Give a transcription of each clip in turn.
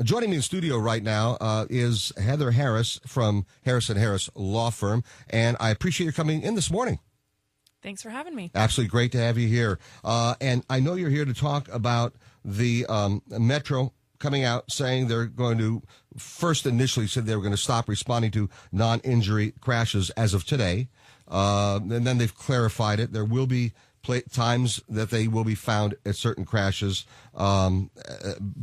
Joining me in the studio right now is Heather Harris from Harris & Harris Law Firm, and I appreciate you coming in this morning. Thanks for having me. Absolutely great to have you here. And I know you're here to talk about the Metro coming out saying they're going to, first initially said they were going to stop responding to non-injury crashes as of today. And then they've clarified it. There will be times that they will be found at certain crashes,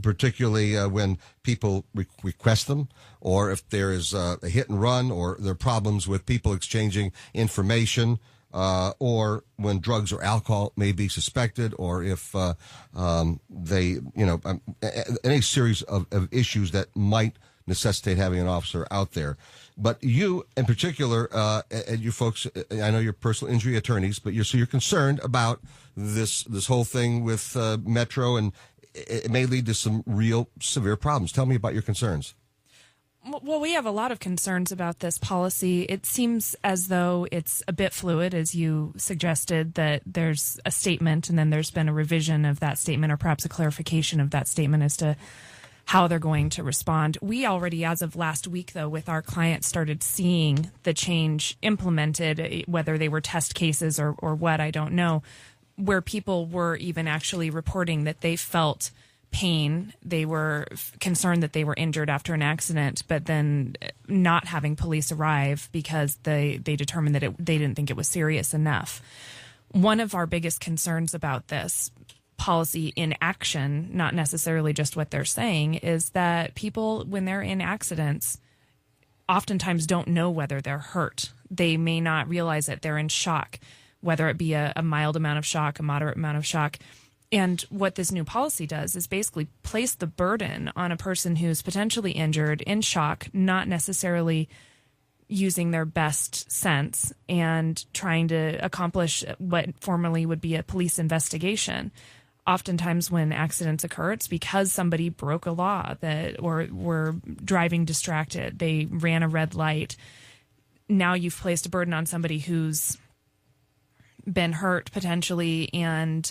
particularly when people request them, or if there is a hit and run, or there are problems with people exchanging information, or when drugs or alcohol may be suspected, or if they, any series of issues that might necessitate having an officer out there. But you, in particular, and you folks, I know you're personal injury attorneys, but you're concerned about this whole thing with Metro, and it may lead to some real severe problems. Tell me about your concerns. Well, we have a lot of concerns about this policy. It seems as though it's a bit fluid, as you suggested, that there's a statement and then there's been a revision of that statement, or perhaps a clarification of that statement as to how they're going to respond. We already, as of last week, though, with our clients, started seeing the change implemented, whether they were test cases or what, I don't know, where people were even actually reporting that they felt pain. They were concerned that they were injured after an accident, but then not having police arrive because they determined that they didn't think it was serious enough. One of our biggest concerns about this policy in action, not necessarily just what they're saying, is that people, when they're in accidents, oftentimes don't know whether they're hurt. They may not realize that they're in shock, whether it be a mild amount of shock, a moderate amount of shock. And what this new policy does is basically place the burden on a person who's potentially injured, in shock, not necessarily using their best sense, and trying to accomplish what formerly would be a police investigation. Oftentimes when accidents occur, it's because somebody broke a law or were driving distracted. They ran a red light. Now you've placed a burden on somebody who's been hurt potentially, and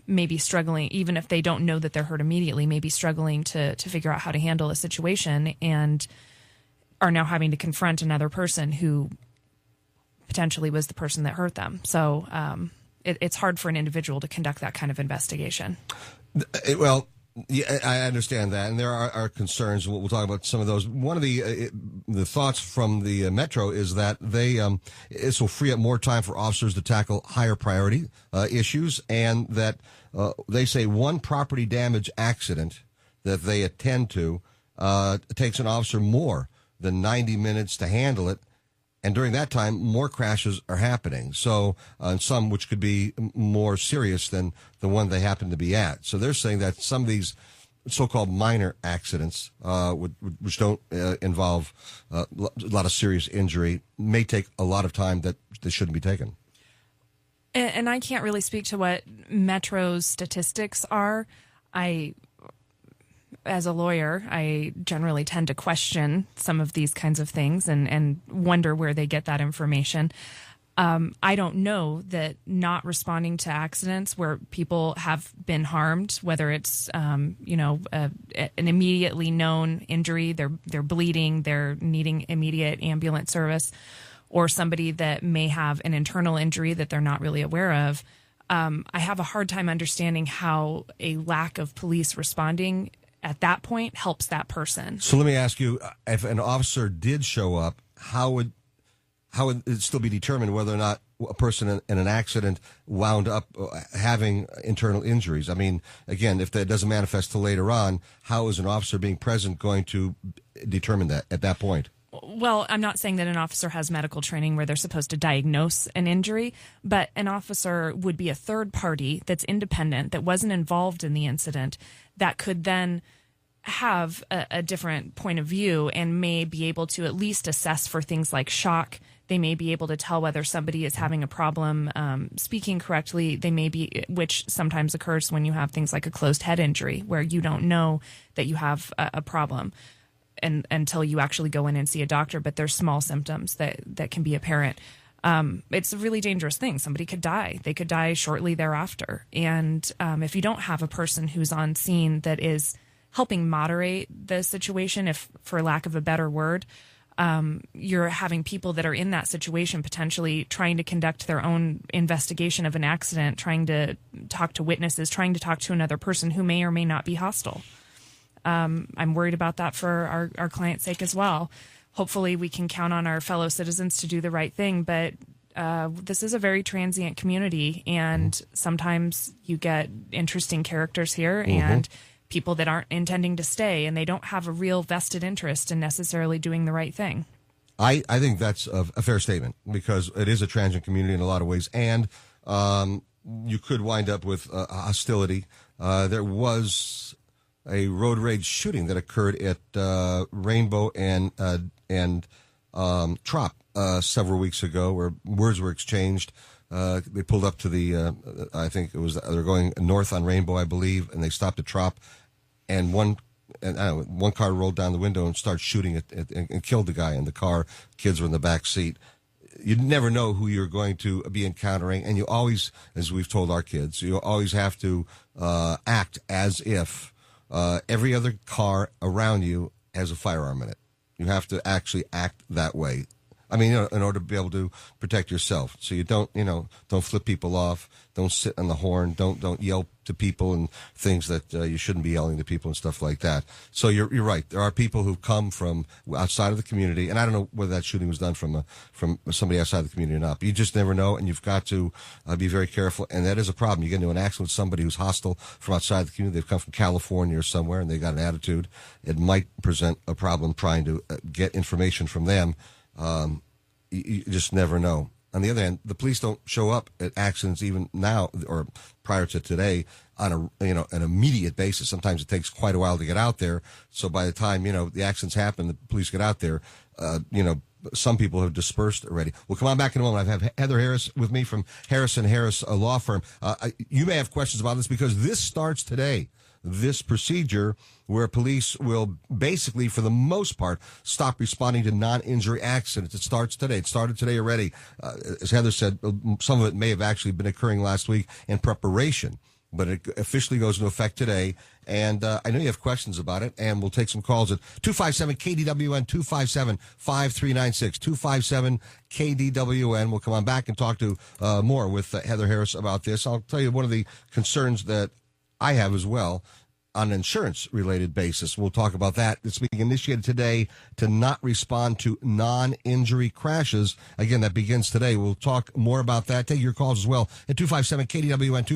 maybe struggling, even if they don't know that they're hurt immediately, maybe struggling to figure out how to handle a situation, and are now having to confront another person who potentially was the person that hurt them. So it's hard for an individual to conduct that kind of investigation. Well, yeah, I understand that, and there are concerns. We'll talk about some of those. One of the thoughts from the Metro is that this will free up more time for officers to tackle higher priority issues, and that they say one property damage accident that they attend to takes an officer more than 90 minutes to handle it. And during that time, more crashes are happening. So, some which could be more serious than the one they happen to be at. So they're saying that some of these so-called minor accidents, which don't involve a lot of serious injury, may take a lot of time that they shouldn't be taken. And I can't really speak to what Metro's statistics are. As a lawyer, I generally tend to question some of these kinds of things and wonder where they get that information. I don't know that not responding to accidents where people have been harmed, whether it's an immediately known injury, they're bleeding, they're needing immediate ambulance service, or somebody that may have an internal injury that they're not really aware of. I have a hard time understanding how a lack of police responding at that point helps that person. So let me ask you, if an officer did show up, how would it still be determined whether or not a person in an accident wound up having internal injuries? I mean, again, if that doesn't manifest till later on, how is an officer being present going to determine that at that point? Well, I'm not saying that an officer has medical training where they're supposed to diagnose an injury, but an officer would be a third party that's independent, that wasn't involved in the incident, that could then have a different point of view and may be able to at least assess for things like shock. They may be able to tell whether somebody is having a problem speaking correctly. They may be, which sometimes occurs when you have things like a closed head injury, where you don't know that you have a problem and until you actually go in and see a doctor, but there's small symptoms that can be apparent. It's a really dangerous thing. Somebody could die. They could die shortly thereafter. And if you don't have a person who's on scene that is helping moderate the situation, if for lack of a better word. You're having people that are in that situation potentially trying to conduct their own investigation of an accident, trying to talk to witnesses, trying to talk to another person who may or may not be hostile. I'm worried about that for our client's sake as well. Hopefully we can count on our fellow citizens to do the right thing, but this is a very transient community, and sometimes you get interesting characters here and people that aren't intending to stay, and they don't have a real vested interest in necessarily doing the right thing. I think that's a fair statement, because it is a transient community in a lot of ways, and you could wind up with hostility. There was a road rage shooting that occurred at Rainbow and Trop several weeks ago, where words were exchanged. They pulled up to the, I think it was, they're going north on Rainbow, I believe, and they stopped at Trop, and one car rolled down the window and started shooting and killed the guy in the car. Kids were in the back seat. You never know who you're going to be encountering, and you always, as we've told our kids, you always have to act as if every other car around you has a firearm in it. You have to actually act that way. I mean, in order to be able to protect yourself. So you don't flip people off. Don't sit on the horn. Don't yell to people and things that you shouldn't be yelling to people and stuff like that. So you're right. There are people who come from outside of the community, and I don't know whether that shooting was done from somebody outside the community or not. But you just never know, and you've got to be very careful. And that is a problem. You get into an accident with somebody who's hostile from outside the community. They've come from California or somewhere, and they got an attitude. It might present a problem trying to get information from them. You just never know. On the other hand, the police don't show up at accidents even now or prior to today on an immediate basis. Sometimes it takes quite a while to get out there. So by the time, the accidents happen, the police get out there, some people have dispersed already. We'll come on back in a moment. I have Heather Harris with me from Harris & Harris Law Firm. You may have questions about this because this starts today. This procedure where police will basically, for the most part, stop responding to non-injury accidents. It starts today. It started today already. As Heather said, some of it may have actually been occurring last week in preparation, but it officially goes into effect today. And I know you have questions about it, and we'll take some calls at 257-KDWN, 257-5396, 257-KDWN. We'll come on back and talk to more with Heather Harris about this. I'll tell you one of the concerns that I have as well on an insurance-related basis. We'll talk about that. It's being initiated today to not respond to non-injury crashes. Again, that begins today. We'll talk more about that. Take your calls as well at 257-KDWN,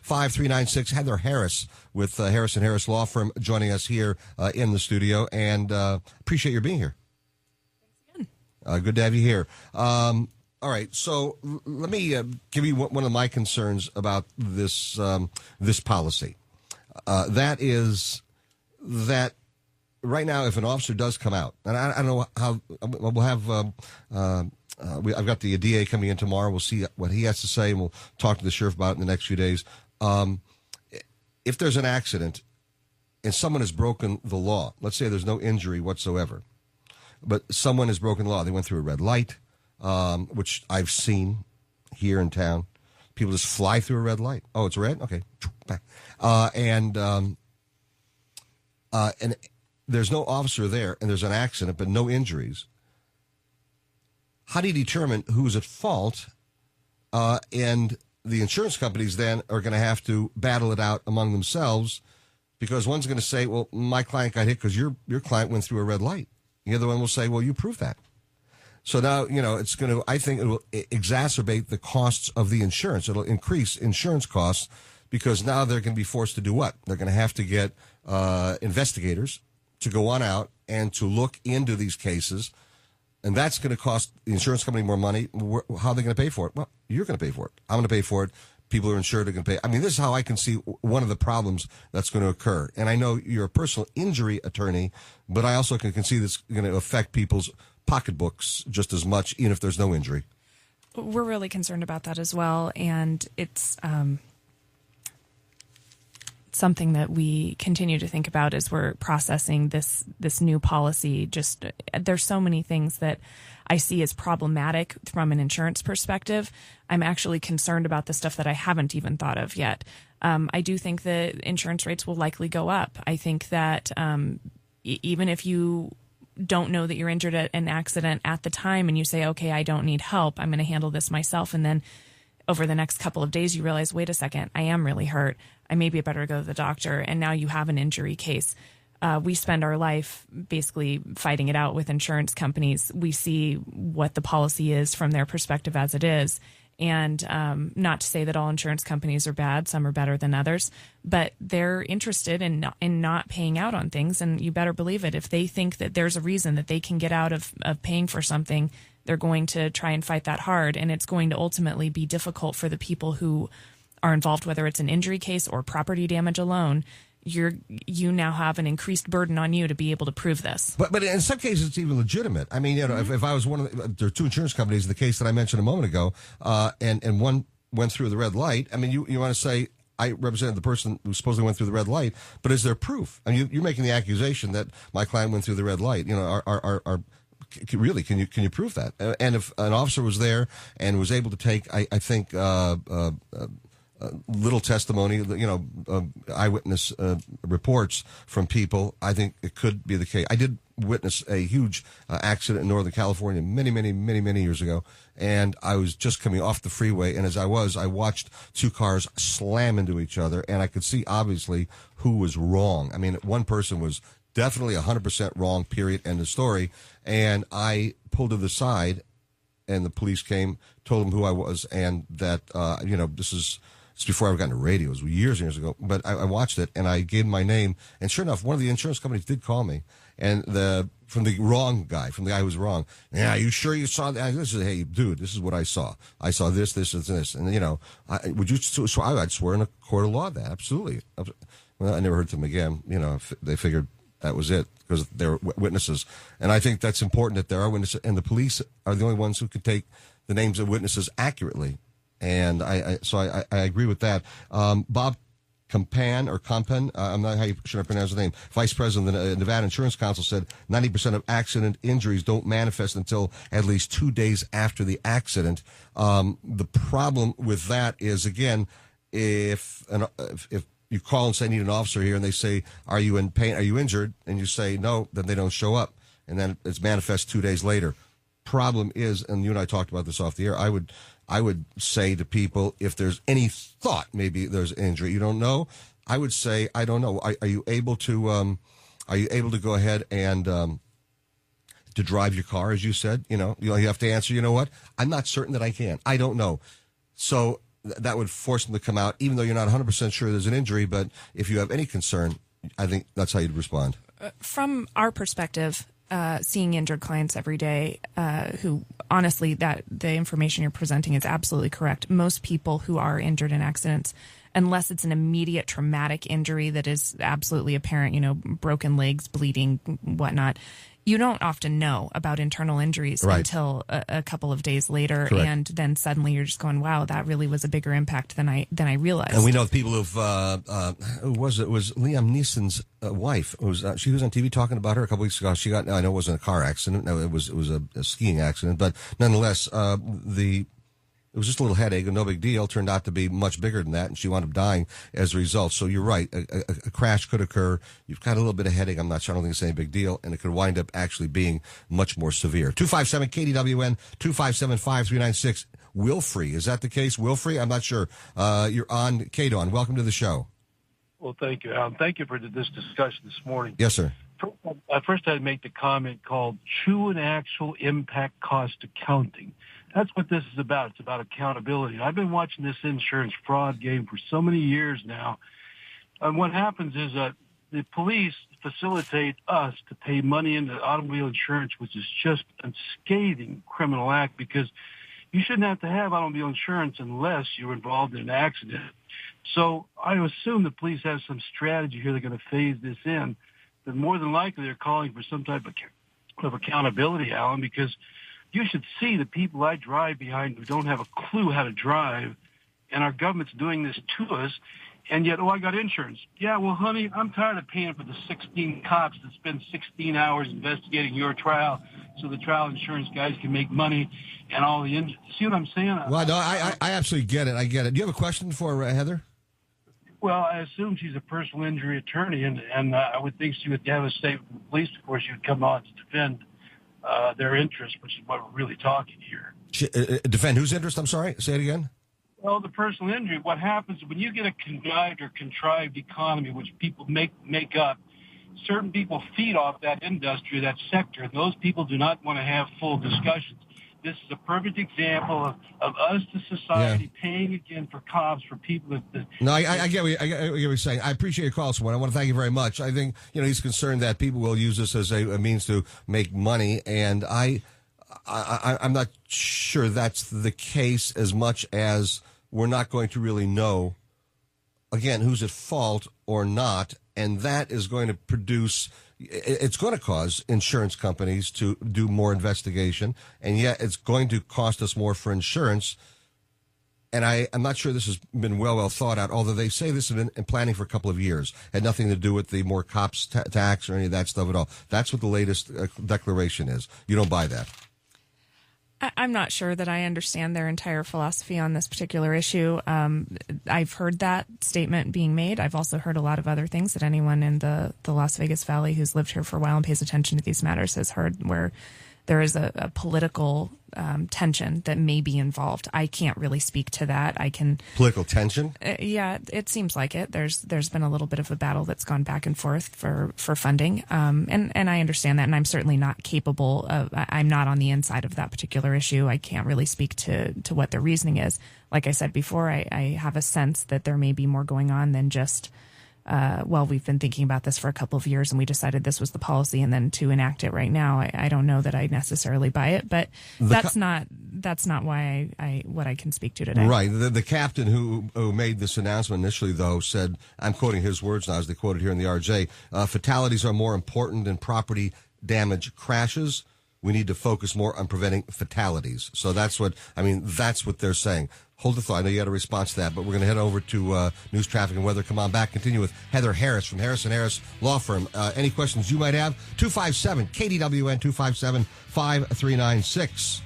257-5396. Heather Harris with Harris & Harris Law Firm joining us here in the studio, and appreciate your being here. Thanks again. Good to have you here. All right, so let me give you one of my concerns about this this policy. That is that right now, if an officer does come out, and I don't know how we'll have. I've got the DA coming in tomorrow. We'll see what he has to say, and we'll talk to the sheriff about it in the next few days. If there's an accident and someone has broken the law, let's say there's no injury whatsoever, but someone has broken the law. They went through a red light. Which I've seen here in town. People just fly through a red light. Oh, it's red? Okay. And there's no officer there, and there's an accident, but no injuries. How do you determine who's at fault? And the insurance companies then are going to have to battle it out among themselves, because one's going to say, well, my client got hit because your client went through a red light. The other one will say, well, you proved that. So now, it's going to, I think it will exacerbate the costs of the insurance. It'll increase insurance costs because now they're going to be forced to do what? They're going to have to get investigators to go on out and to look into these cases. And that's going to cost the insurance company more money. How are they going to pay for it? Well, you're going to pay for it. I'm going to pay for it. People who are insured are going to pay. I mean, this is how I can see one of the problems that's going to occur. And I know you're a personal injury attorney, but I also can see this going to affect people's pocketbooks just as much, even if there's no injury. We're really concerned about that as well, and it's something that we continue to think about as we're processing this new policy. Just there's so many things that I see as problematic from an insurance perspective. I'm actually concerned about the stuff that I haven't even thought of yet. I do think that insurance rates will likely go up. I think that even if you don't know that you're injured at an accident at the time and you say, okay, I don't need help, I'm going to handle this myself. And then over the next couple of days, you realize, wait a second, I am really hurt. I maybe better go to the doctor. And now you have an injury case. We spend our life basically fighting it out with insurance companies. We see what the policy is from their perspective as it is. And not to say that all insurance companies are bad, some are better than others, but they're interested in not paying out on things. And you better believe it. If they think that there's a reason that they can get out of paying for something, they're going to try and fight that hard. And it's going to ultimately be difficult for the people who are involved, whether it's an injury case or property damage alone. You now have an increased burden on you to be able to prove this. But in some cases, it's even legitimate. I mean, if I was one of there are two insurance companies in the case that I mentioned a moment ago, and one went through the red light. I mean, you want to say I represented the person who supposedly went through the red light, but is there proof? I mean, you're making the accusation that my client went through the red light. Really, can you prove that? And if an officer was there and was able to take, I think. Little testimony, eyewitness reports from people, I think it could be the case. I did witness a huge accident in Northern California many years ago, and I was just coming off the freeway, and as I watched two cars slam into each other, and I could see obviously who was wrong. I mean, one person was definitely 100% wrong, period, end of story, and I pulled to the side, and the police came, told them who I was, and that, it's before I got into radio. It was years and years ago. But I watched it, and I gave him my name. And sure enough, one of the insurance companies did call me. And from the guy who was wrong. Yeah, you sure you saw that? This is, hey, dude, this is what I saw. I saw this, this, and this. And, would you swear? I'd swear in a court of law that. Absolutely. Well, I never heard from them again. They figured that was it because they were witnesses. And I think that's important that there are witnesses. And the police are the only ones who can take the names of witnesses accurately. And I agree with that. Bob Compan, I'm not how you should I pronounce the name, Vice President of the Nevada Insurance Council said 90% of accident injuries don't manifest until at least 2 days after the accident. The problem with that is, again, if you call and say, I need an officer here, and they say, are you in pain? Are you injured? And you say no, then they don't show up. And then it's manifest 2 days later. Problem is, and you and I talked about this off the air, I would say to people, if there's any thought maybe there's injury, you don't know, I would say, I don't know. Are you able to go ahead and to drive your car, as you said? You have to answer, you know what? I'm not certain that I can. I don't know. So that would force them to come out, even though you're not 100% sure there's an injury. But if you have any concern, I think that's how you'd respond. From our perspective, seeing injured clients every day, who honestly, that the information you're presenting is absolutely correct. Most people who are injured in accidents, unless it's an immediate traumatic injury that is absolutely apparent, broken legs, bleeding, whatnot, you don't often know about internal injuries until a couple of days later. Correct. And then suddenly you're just going, wow, that really was a bigger impact than I realized. And we know people who've, who was it? It was Liam Neeson's wife. She was on TV talking about her a couple weeks ago. She got, I know it wasn't a car accident. No, it was a skiing accident, but nonetheless, it was just a little headache, no big deal. Turned out to be much bigger than that, and she wound up dying as a result. So you're right. A crash could occur. You've got a little bit of headache. I'm not sure. I don't think it's any big deal, and it could wind up actually being much more severe. 257-KDWN, 257-5396. Wilfrey, is that the case? Wilfrey? I'm not sure. You're on KDWN. Welcome to the show. Well, thank you, Alan. Thank you for this discussion this morning. Yes, sir. First, I'd make the comment called true and actual impact cost accounting. That's what this is about. It's about accountability. I've been watching this insurance fraud game for so many years now. And what happens is that the police facilitate us to pay money into automobile insurance, which is just a scathing criminal act, because you shouldn't have to have automobile insurance unless you're involved in an accident. So I assume the police have some strategy here. They're going to phase this in. But more than likely, they're calling for some type of accountability, Alan, because you should see the people I drive behind who don't have a clue how to drive, and our government's doing this to us. And yet, I got insurance. Yeah, well, honey, I'm tired of paying for the 16 cops that spend 16 hours investigating your trial so the trial insurance guys can make money and all the see what I'm saying? Well, no, I absolutely get it. I get it. Do you have a question for Heather? Well, I assume she's a personal injury attorney, and I would think she would have a statement from the police. Of course, she would come on to defend their interest, which is what we're really talking here. Defend whose interest? I'm sorry. Say it again. Well, the personal injury. What happens when you get a connived or contrived economy, which people make up? Certain people feed off that industry, that sector, and those people do not want to have full discussions. This is a perfect example of us, the society, paying again for cops for people that. No, I get what you're saying. I appreciate your call, Swan. I want to thank you very much. I think he's concerned that people will use this as a means to make money, and I'm not sure that's the case as much as we're not going to really know, again, who's at fault or not, and that is going to produce. It's going to cause insurance companies to do more investigation, and yet it's going to cost us more for insurance. And I'm not sure this has been well thought out, although they say this has been in planning for a couple of years. Had nothing to do with the more cops tax or any of that stuff at all. That's what the latest declaration is. You don't buy that? I'm not sure that I understand their entire philosophy on this particular issue. I've heard that statement being made. I've also heard a lot of other things that anyone in the Las Vegas Valley who's lived here for a while and pays attention to these matters has heard, where there is a political tension that may be involved. I can't really speak to that. I can political tension. Yeah, it seems like it. There's been a little bit of a battle that's gone back and forth for funding, and I understand that, and I'm certainly not capable of. I'm not on the inside of that particular issue. I can't really speak to what their reasoning is. Like I said before, I have a sense that there may be more going on than just. We've been thinking about this for a couple of years and we decided this was the policy, and then to enact it right now, I don't know that I necessarily buy it, but that's not why what I can speak to today. Right. The captain who made this announcement initially, though, said, I'm quoting his words now as they quoted here in the RJ, fatalities are more important than property damage crashes. We need to focus more on preventing fatalities. So that's what they're saying. Hold the thought. I know you had a response to that, but we're going to head over to news, traffic, and weather. Come on back. Continue with Heather Harris from Harris & Harris Law Firm. Any questions you might have? 257-KDWN, 257-5396.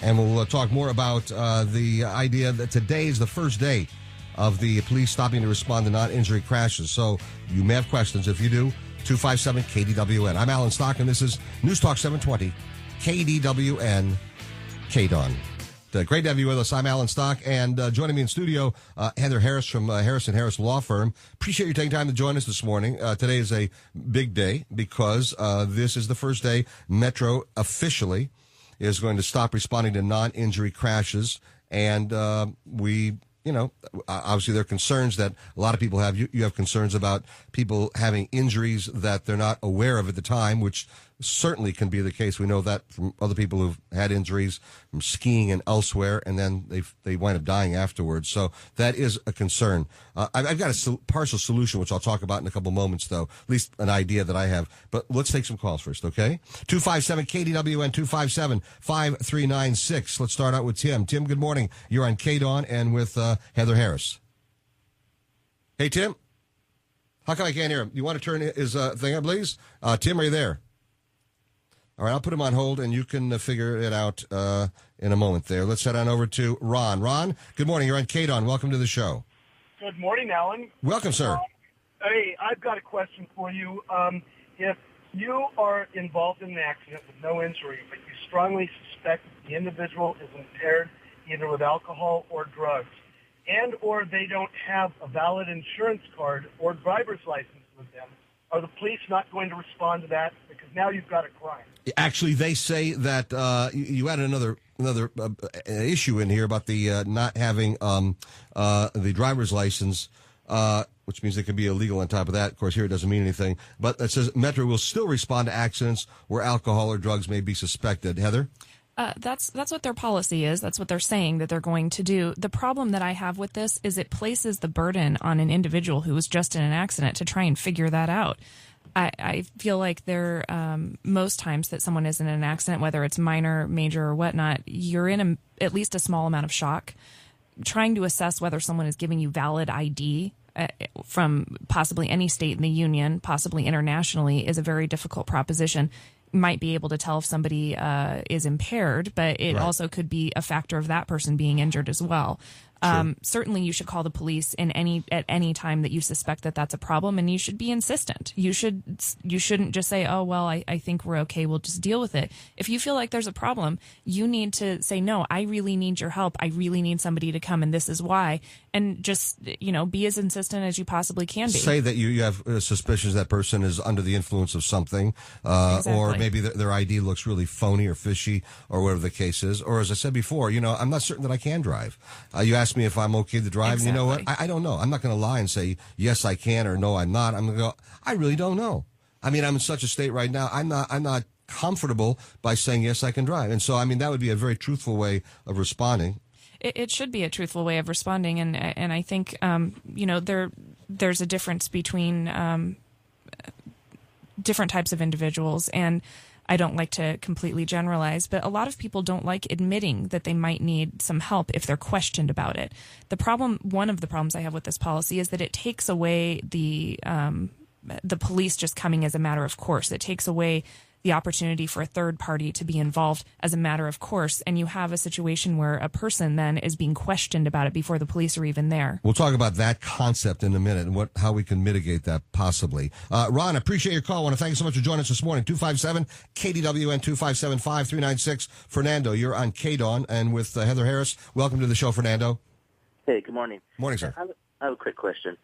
And we'll talk more about the idea that today is the first day of the police stopping to respond to non-injury crashes. So you may have questions. If you do, 257-KDWN. I'm Alan Stock, and this is News Talk 720, KDWN, KDON. Great to have you with us. I'm Alan Stock, and joining me in studio, Heather Harris from Harris & Harris Law Firm. Appreciate you taking time to join us this morning. Today is a big day because this is the first day Metro officially is going to stop responding to non-injury crashes, and obviously there are concerns that a lot of people have. You have concerns about people having injuries that they're not aware of at the time, which certainly can be the case. We know that from other people who've had injuries from skiing and elsewhere, and then they wind up dying afterwards. So that is a concern. I've got a partial solution, which I'll talk about in a couple moments, though, at least an idea that I have. But let's take some calls first, okay? 257-KDWN, 257-5396. Let's start out with Tim. Tim, good morning. You're on KDON and with Heather Harris. Hey, Tim. How come I can't hear him? You want to turn his thing up, please? Tim, are you there? All right, I'll put him on hold, and you can figure it out in a moment there. Let's head on over to Ron. Ron, good morning. You're on KDON. Welcome to the show. Good morning, Alan. Welcome, sir. Hey, I've got a question for you. If you are involved in an accident with no injury, but you strongly suspect the individual is impaired either with alcohol or drugs, and or they don't have a valid insurance card or driver's license with them, are the police not going to respond to that? Because now you've got a crime. Actually, they say that you added another issue in here about the not having the driver's license, which means it can be illegal on top of that. Of course, here it doesn't mean anything. But it says Metro will still respond to accidents where alcohol or drugs may be suspected. Heather? That's what their policy is. That's what they're saying that they're going to do. The problem that I have with this is it places the burden on an individual who was just in an accident to try and figure that out. I feel like there, most times that someone is in an accident, whether it's minor, major, or whatnot, you're in at least a small amount of shock. Trying to assess whether someone is giving you valid ID from possibly any state in the union, possibly internationally, is a very difficult proposition. Might be able to tell if somebody is impaired, but it also could be a factor of that person being injured as well. Certainly you should call the police at any time that you suspect that that's a problem, and you should be insistent. You shouldn't just say, oh, well, I think we're okay, we'll just deal with it. If you feel like there's a problem, you need to say, no, I really need your help. I really need somebody to come, and this is why. And just, be as insistent as you possibly can be. Say that you have suspicions that person is under the influence of something, or maybe their ID looks really phony or fishy, or whatever the case is. Or as I said before, I'm not certain that I can drive. You asked me if I'm okay to drive, and you know what? I don't know. I'm not going to lie and say, yes, I can, or no, I'm not. I'm going to go, I really don't know. I mean, I'm in such a state right now. I'm not comfortable by saying, yes, I can drive. And so, I mean, that would be a very truthful way of responding. It should be a truthful way of responding, and I think there's a difference between different types of individuals, and I don't like to completely generalize, but a lot of people don't like admitting that they might need some help if they're questioned about it. One of the problems I have with this policy is that it takes away the police just coming as a matter of course. It takes away the opportunity for a third party to be involved as a matter of course, and you have a situation where a person then is being questioned about it before the police are even there. We'll talk about that concept in a minute and how we can mitigate that possibly. Ron, appreciate your call. I want to thank you so much for joining us this morning. 257-KDWN, 257-5396. Fernando, you're on KDON and with Heather Harris. Welcome to the show, Fernando. Hey, good morning. Morning, sir. I have a quick question.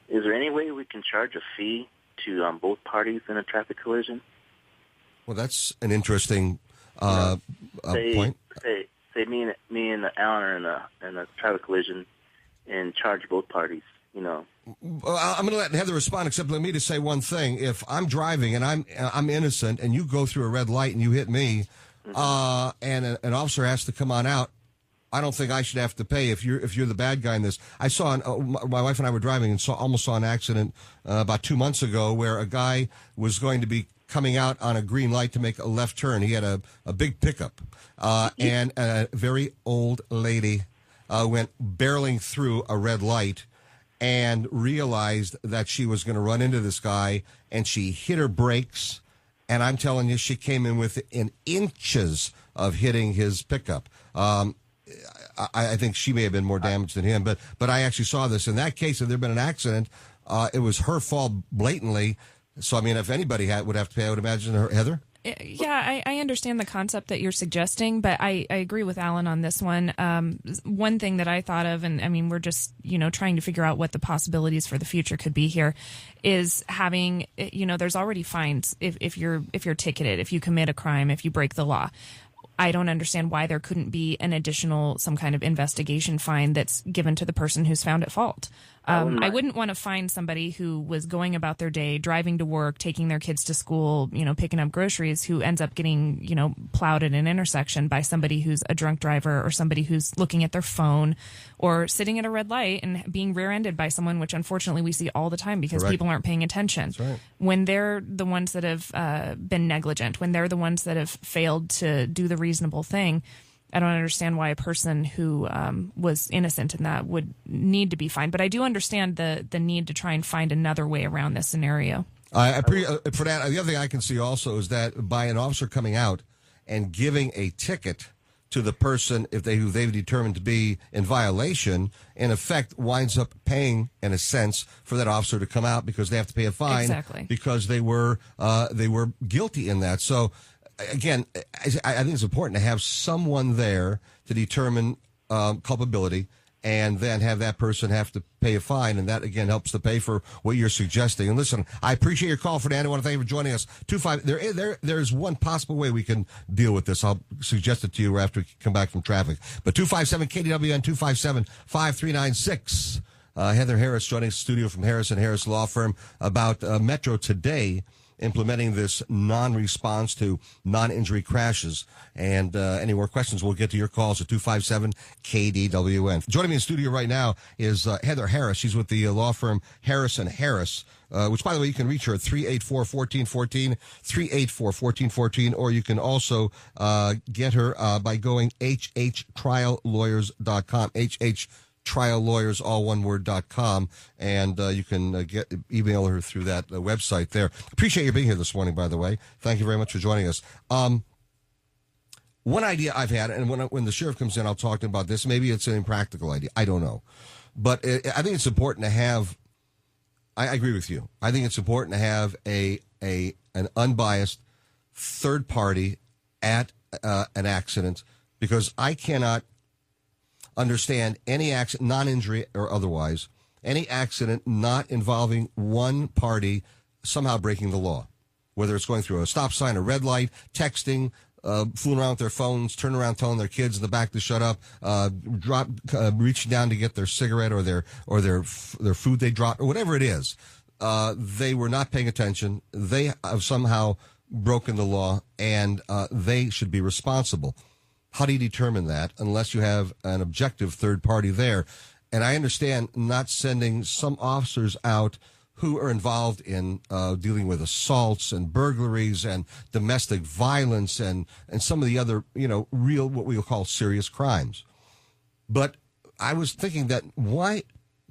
Is there any way we can charge a fee to both parties in a traffic collision? Well, that's an interesting point. Say me and Alan are in a traffic collision and charge both parties. Well, I'm going to let Heather respond, except let me to say one thing. If I'm driving and I'm innocent and you go through a red light and you hit me, and an officer has to come on out, I don't think I should have to pay if you're the bad guy in this. I saw my wife and I were driving and almost saw an accident about 2 months ago where a guy was going to be coming out on a green light to make a left turn. He had a big pickup, and a very old lady went barreling through a red light and realized that she was going to run into this guy, and she hit her brakes. And I'm telling you, she came in within inches of hitting his pickup. I think she may have been more damaged than him, but I actually saw this. In that case, if there had been an accident, it was her fault blatantly. So, I mean, if anybody would have to pay, I would imagine Heather? Yeah, I understand the concept that you're suggesting, but I agree with Alan on this one. One thing that I thought of, and I mean, we're just, trying to figure out what the possibilities for the future could be here, is having, there's already fines if you're ticketed, if you commit a crime, if you break the law. I don't understand why there couldn't be an additional, some kind of investigation fine that's given to the person who's found at fault. I wouldn't want to find somebody who was going about their day, driving to work, taking their kids to school, picking up groceries, who ends up getting, plowed at an intersection by somebody who's a drunk driver or somebody who's looking at their phone or sitting at a red light and being rear-ended by someone, which unfortunately we see all the time because people aren't paying attention. That's right. When they're the ones that have been negligent, when they're the ones that have failed to do the reasonable thing, I don't understand why a person who was innocent in that would need to be fined. But I do understand the need to try and find another way around this scenario. For that, the other thing I can see also is that by an officer coming out and giving a ticket to the person who they've determined to be in violation, in effect winds up paying, in a sense, for that officer to come out because they have to pay a fine because they were guilty in that. So, again, I think it's important to have someone there to determine culpability and then have that person have to pay a fine, and that, again, helps to pay for what you're suggesting. And listen, I appreciate your call, Fernando. I want to thank you for joining us. There's one possible way we can deal with this. I'll suggest it to you after we come back from traffic. But 257-KDWN, 257-5396. Heather Harris joining us in the studio from Harris & Harris Law Firm about Metro today implementing this non-response to non-injury crashes. And any more questions, we'll get to your calls at 257-KDWN. Joining me in the studio right now is Heather Harris. She's with the law firm Harris & Harris, which, by the way, you can reach her at 384-1414, 384-1414, or you can also get her by going hhtriallawyers.com, triallawyers, all one word.com, and you can email her through that website there. Appreciate you being here this morning, by the way. Thank you very much for joining us. One idea I've had, and when the sheriff comes in, I'll talk to him about this. Maybe it's an impractical idea. I don't know. But I think it's important to have, I agree with you. I think it's important to have an unbiased third party at an accident, because I cannot understand any accident, non-injury or otherwise, any accident not involving one party somehow breaking the law, whether it's going through a stop sign, a red light, texting, fooling around with their phones, turning around telling their kids in the back to shut up, reaching down to get their cigarette or their food they dropped, or whatever it is. They were not paying attention. They have somehow broken the law, and they should be responsible. How do you determine that unless you have an objective third party there? And I understand not sending some officers out who are involved in dealing with assaults and burglaries and domestic violence and some of the other, real, what we'll call serious crimes. But I was thinking that why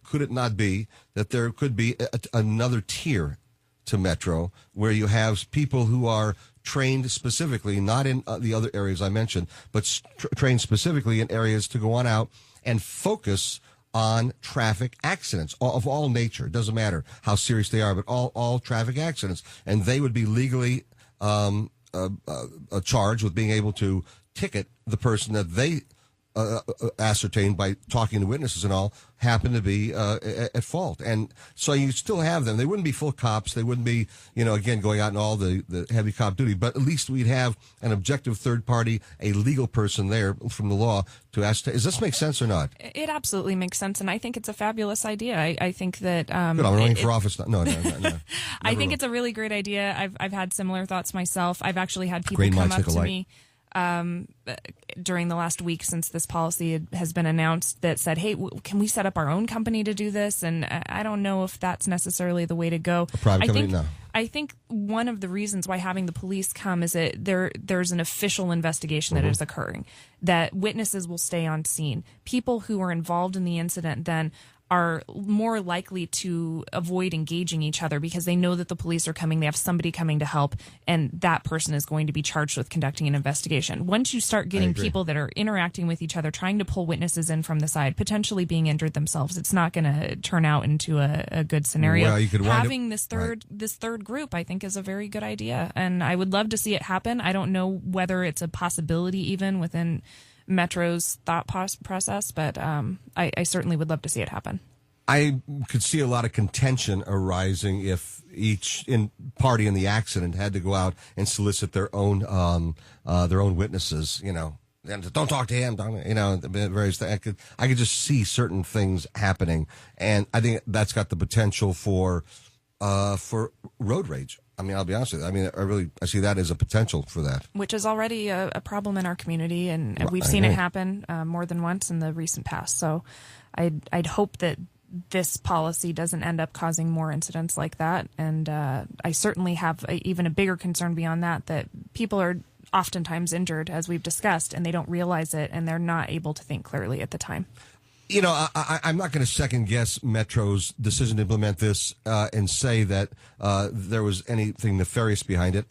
could it not be that there could be another tier to Metro where you have people who are trained specifically, not in the other areas I mentioned, but trained specifically in areas to go on out and focus on traffic accidents of all nature. It doesn't matter how serious they are, but all traffic accidents. And they would be legally charged with being able to ticket the person that they ascertained by talking to witnesses and all happen to be at fault. And so you still have them. They wouldn't be full cops. They wouldn't be, again, going out in all the heavy cop duty, but at least we'd have an objective third party, a legal person there from the law to ascertain. Does this make sense or not? It absolutely makes sense, and I think it's a fabulous idea. I think that... Good, I'm running for office. No. I think it's a really great idea. I've had similar thoughts myself. I've actually had people come up to me during the last week since this policy has been announced that said, hey, can we set up our own company to do this? And I don't know if that's necessarily the way to go. A private company? No. I think one of the reasons why having the police come is that there's an official investigation that is occurring, that witnesses will stay on scene. People who are involved in the incident then are more likely to avoid engaging each other because they know that the police are coming, they have somebody coming to help, and that person is going to be charged with conducting an investigation. Once you start getting people that are interacting with each other, trying to pull witnesses in from the side, potentially being injured themselves, it's not going to turn out into a good scenario. Well, you could having this third group, I think, is a very good idea, and I would love to see it happen. I don't know whether it's a possibility even within Metro's thought process, but I certainly would love to see it happen. I could see a lot of contention arising if each party in the accident had to go out and solicit their own witnesses. And don't talk to him. Various things. I could just see certain things happening, and I think that's got the potential for road rage. I mean, I'll be honest with you. I mean, I see that as a potential for that. Which is already a problem in our community, and we've seen it happen more than once in the recent past. So I'd hope that this policy doesn't end up causing more incidents like that. And I certainly have even a bigger concern beyond that people are oftentimes injured, as we've discussed, and they don't realize it, and they're not able to think clearly at the time. I'm not going to second guess Metro's decision to implement this and say that there was anything nefarious behind it.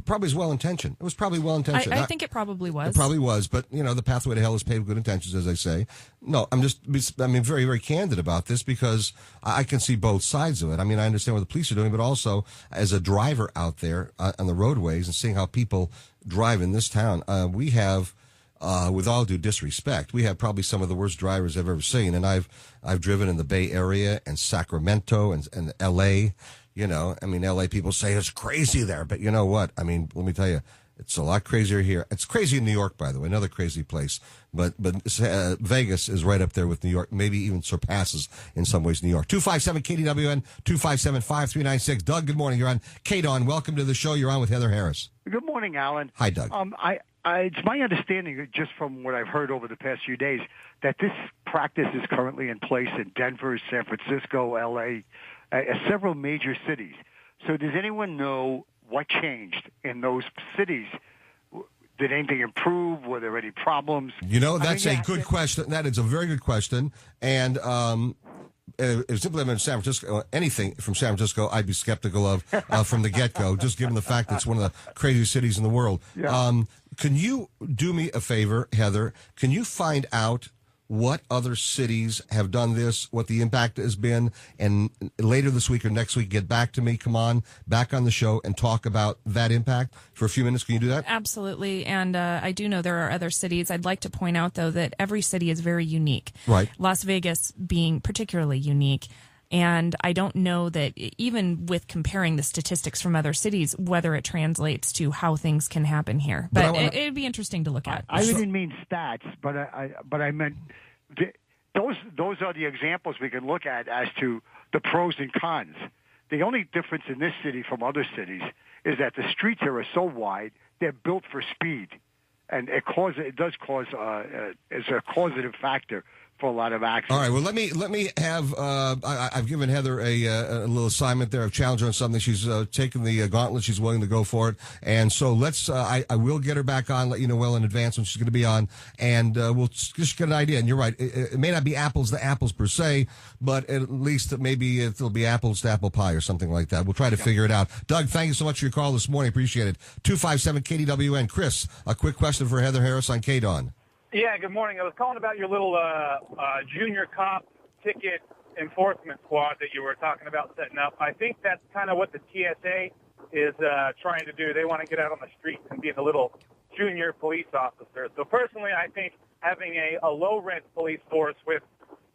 Probably was well intentioned. It was probably well intentioned. I think it probably was. It probably was, but the pathway to hell is paved with good intentions, as they say. No, I'm very, very candid about this because I can see both sides of it. I mean, I understand what the police are doing, but also as a driver out there on the roadways and seeing how people drive in this town, we have. With all due disrespect, we have probably some of the worst drivers I've ever seen, and I've driven in the Bay Area and Sacramento and L.A. L.A. people say it's crazy there, but you know what? I mean, let me tell you, it's a lot crazier here. It's crazy in New York, by the way, another crazy place. But Vegas is right up there with New York, maybe even surpasses in some ways New York. 257 KDWN 257-5396. Doug, good morning. You're on KDWN. Welcome to the show. You're on with Heather Harris. Good morning, Alan. Hi, Doug. It's my understanding, just from what I've heard over the past few days, that this practice is currently in place in Denver, San Francisco, L.A., several major cities. So does anyone know what changed in those cities Did anything improve? Were there any problems? That's a good question. That is a very good question. And if simply I'm in San Francisco, anything from San Francisco, I'd be skeptical of from the get-go, just given the fact that it's one of the craziest cities in the world. Yeah. Can you do me a favor, Heather? Can you find out what other cities have done this, what the impact has been, and later this week or next week, get back to me, back on the show and talk about that impact for a few minutes? Can you do that? Absolutely. And I do know there are other cities. I'd like to point out, though, that every city is very unique. Right. Las Vegas being particularly unique. And I don't know that even with comparing the statistics from other cities, whether it translates to how things can happen here. But it'd be interesting to look at. I didn't mean stats, but I meant those are the examples we can look at as to the pros and cons. The only difference in this city from other cities is that the streets here are so wide; they're built for speed, and it does cause is a causative factor for a lot of accidents. All right. Well, let me have. I've given Heather a little assignment there. I've challenged her on something. She's taken the gauntlet. She's willing to go for it. And so let's. I will get her back on. Let you know well in advance when she's going to be on, and we'll just get an idea. And you're right. It may not be apples to apples per se, but at least maybe it'll be apples to apple pie or something like that. We'll try to figure it out. Doug, thank you so much for your call this morning. Appreciate it. 257 KDWN. Chris, a quick question for Heather Harris on KDON. Yeah, good morning. I was calling about your little junior cop ticket enforcement squad that you were talking about setting up. I think that's kind of what the TSA is trying to do. They want to get out on the streets and be the little junior police officer. So personally, I think having a low-rent police force with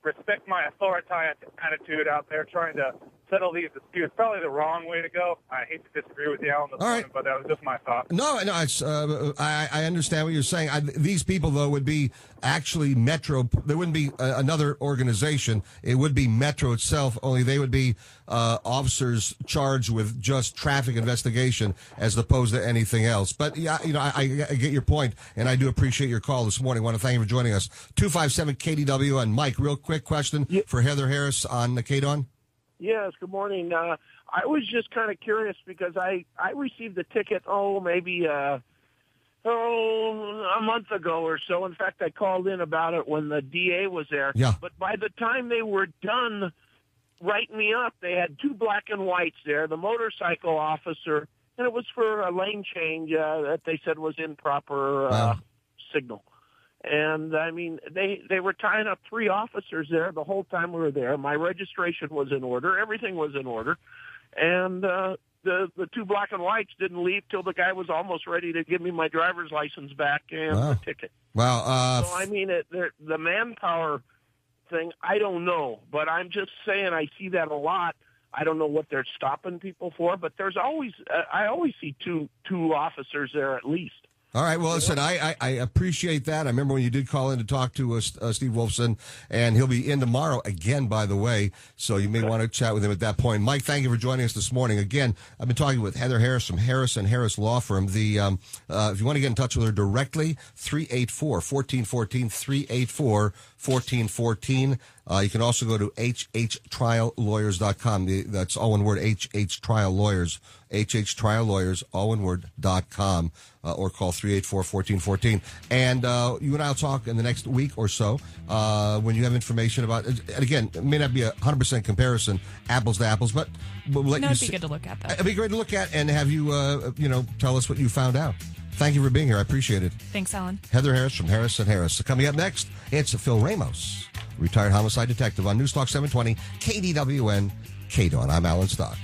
respect my authority attitude out there trying to settle these disputes probably the wrong way to go. I hate to disagree with you on this point, but that was just my thought. No, it's, I understand what you're saying. These people, though, would be actually Metro. There wouldn't be another organization. It would be Metro itself, only they would be officers charged with just traffic investigation as opposed to anything else. But, yeah, I get your point, and I do appreciate your call this morning. I want to thank you for joining us. 257 KDW, and Mike, real quick question for Heather Harris on the KDON. Yes, good morning. I was just kind of curious because I received a ticket, maybe a month ago or so. In fact, I called in about it when the DA was there. Yeah. But by the time they were done writing me up, they had two black and whites there, the motorcycle officer, and it was for a lane change that they said was improper signal. And, I mean, they were tying up three officers there the whole time we were there. My registration was in order. Everything was in order. And the two black and whites didn't leave till the guy was almost ready to give me my driver's license back and the ticket. Wow. So, I mean, the manpower thing, I don't know. But I'm just saying I see that a lot. I don't know what they're stopping people for. But there's always I always see two officers there at least. All right. Well, listen, I appreciate that. I remember when you did call in to talk to Steve Wolfson, and he'll be in tomorrow again, by the way. So you may want to chat with him at that point. Mike, thank you for joining us this morning. Again, I've been talking with Heather Harris from Harris & Harris Law Firm. If you want to get in touch with her directly, 384-1414, 384-1414. You can also go to hhtriallawyers.com. That's all one word, hhtriallawyers, hhtriallawyers, all one word, .com, or call 384-1414. And you and I will talk in the next week or so when you have information about, and again, it may not be 100% comparison, apples to apples, but we'll let you it'd be good to look at that. It'd be great to look at and have you, tell us what you found out. Thank you for being here. I appreciate it. Thanks, Alan. Heather Harris from Harris & Harris. So coming up next, it's Phil Ramos, retired homicide detective on Newstalk 720, KDWN, KDON. I'm Alan Stock.